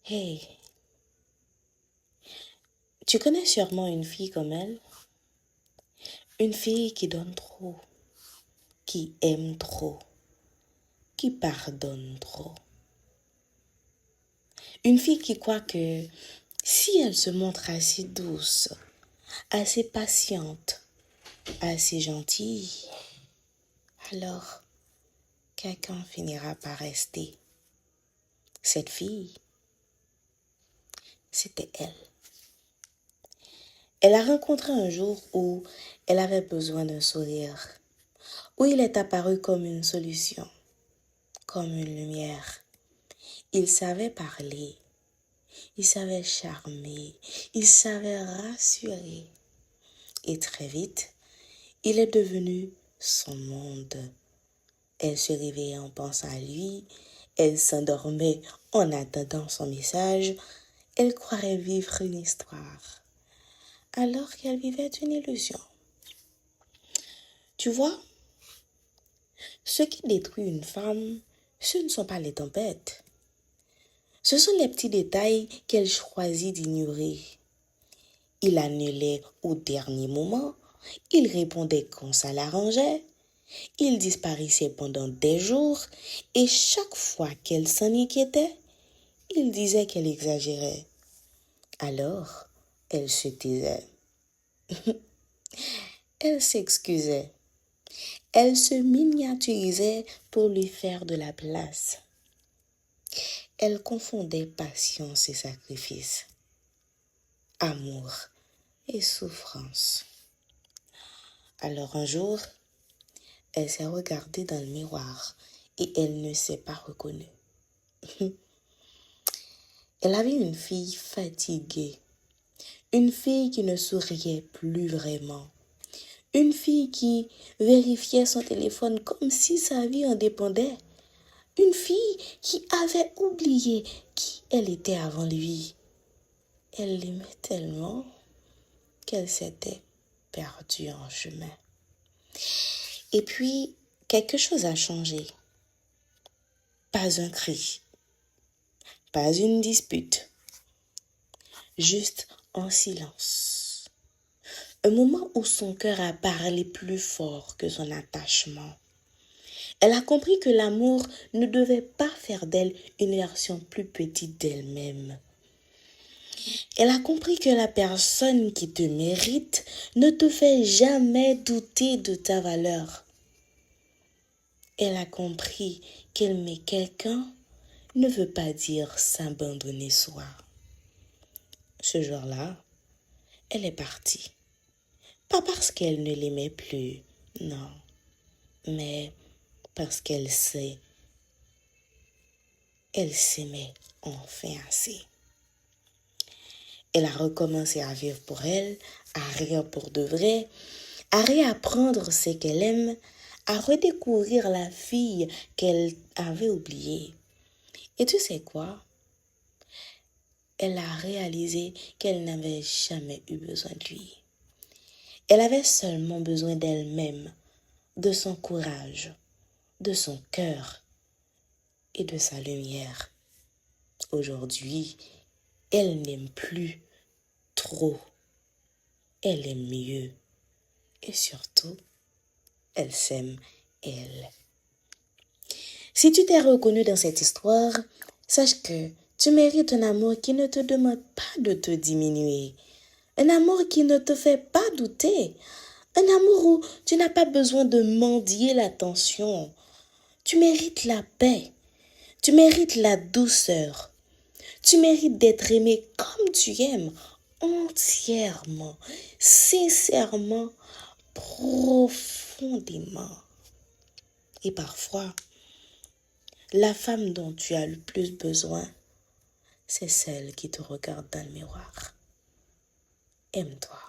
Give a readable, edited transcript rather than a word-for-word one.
Hey, tu connais sûrement une fille comme elle? Une fille qui donne trop, qui aime trop, qui pardonne trop. Une fille qui croit que si elle se montre assez douce, assez patiente, assez gentille, alors quelqu'un finira par rester. Cette fille, c'était elle. Elle a rencontré un jour où elle avait besoin d'un sourire, où il est apparu comme une solution, comme une lumière. Il savait parler, il savait charmer, il savait rassurer. Et très vite, il est devenu son monde. Elle se réveillait en pensant à lui, elle s'endormait en attendant son message, elle croirait vivre une histoire, alors qu'elle vivait une illusion. Tu vois, ce qui détruit une femme, ce ne sont pas les tempêtes. Ce sont les petits détails qu'elle choisit d'ignorer. Il annulait au dernier moment, il répondait quand ça l'arrangeait, il disparaissait pendant des jours et chaque fois qu'elle s'en inquiétait, il disait qu'elle exagérait. Alors, elle se taisait. Elle s'excusait. Elle se miniaturisait pour lui faire de la place. Elle confondait patience et sacrifice, amour et souffrance. Alors un jour, elle s'est regardée dans le miroir et elle ne s'est pas reconnue. Elle avait une fille fatiguée, une fille qui ne souriait plus vraiment, une fille qui vérifiait son téléphone comme si sa vie en dépendait, une fille qui avait oublié qui elle était avant lui. Elle l'aimait tellement qu'elle s'était perdue en chemin. Et puis, quelque chose a changé. Pas un cri, pas une dispute, juste en silence. Un moment où son cœur a parlé plus fort que son attachement. Elle a compris que l'amour ne devait pas faire d'elle une version plus petite d'elle-même. Elle a compris que la personne qui te mérite ne te fait jamais douter de ta valeur. Elle a compris qu'aimer quelqu'un ne veut pas dire s'abandonner soi. Ce jour-là, elle est partie. Pas parce qu'elle ne l'aimait plus, non, mais parce qu'elle sait, elle s'aimait enfin assez. Elle a recommencé à vivre pour elle, à rire pour de vrai, à réapprendre ce qu'elle aime, à redécouvrir la fille qu'elle avait oubliée. Et tu sais quoi? Elle a réalisé qu'elle n'avait jamais eu besoin de lui. Elle avait seulement besoin d'elle-même, de son courage, de son cœur et de sa lumière. Aujourd'hui, elle n'aime plus trop. Elle aime mieux. Et surtout, elle s'aime elle. Si tu t'es reconnu dans cette histoire, sache que tu mérites un amour qui ne te demande pas de te diminuer. Un amour qui ne te fait pas douter. Un amour où tu n'as pas besoin de mendier l'attention. Tu mérites la paix. Tu mérites la douceur. Tu mérites d'être aimé comme tu aimes, entièrement, sincèrement, profondément. Et parfois, la femme dont tu as le plus besoin, c'est celle qui te regarde dans le miroir. Aime-toi.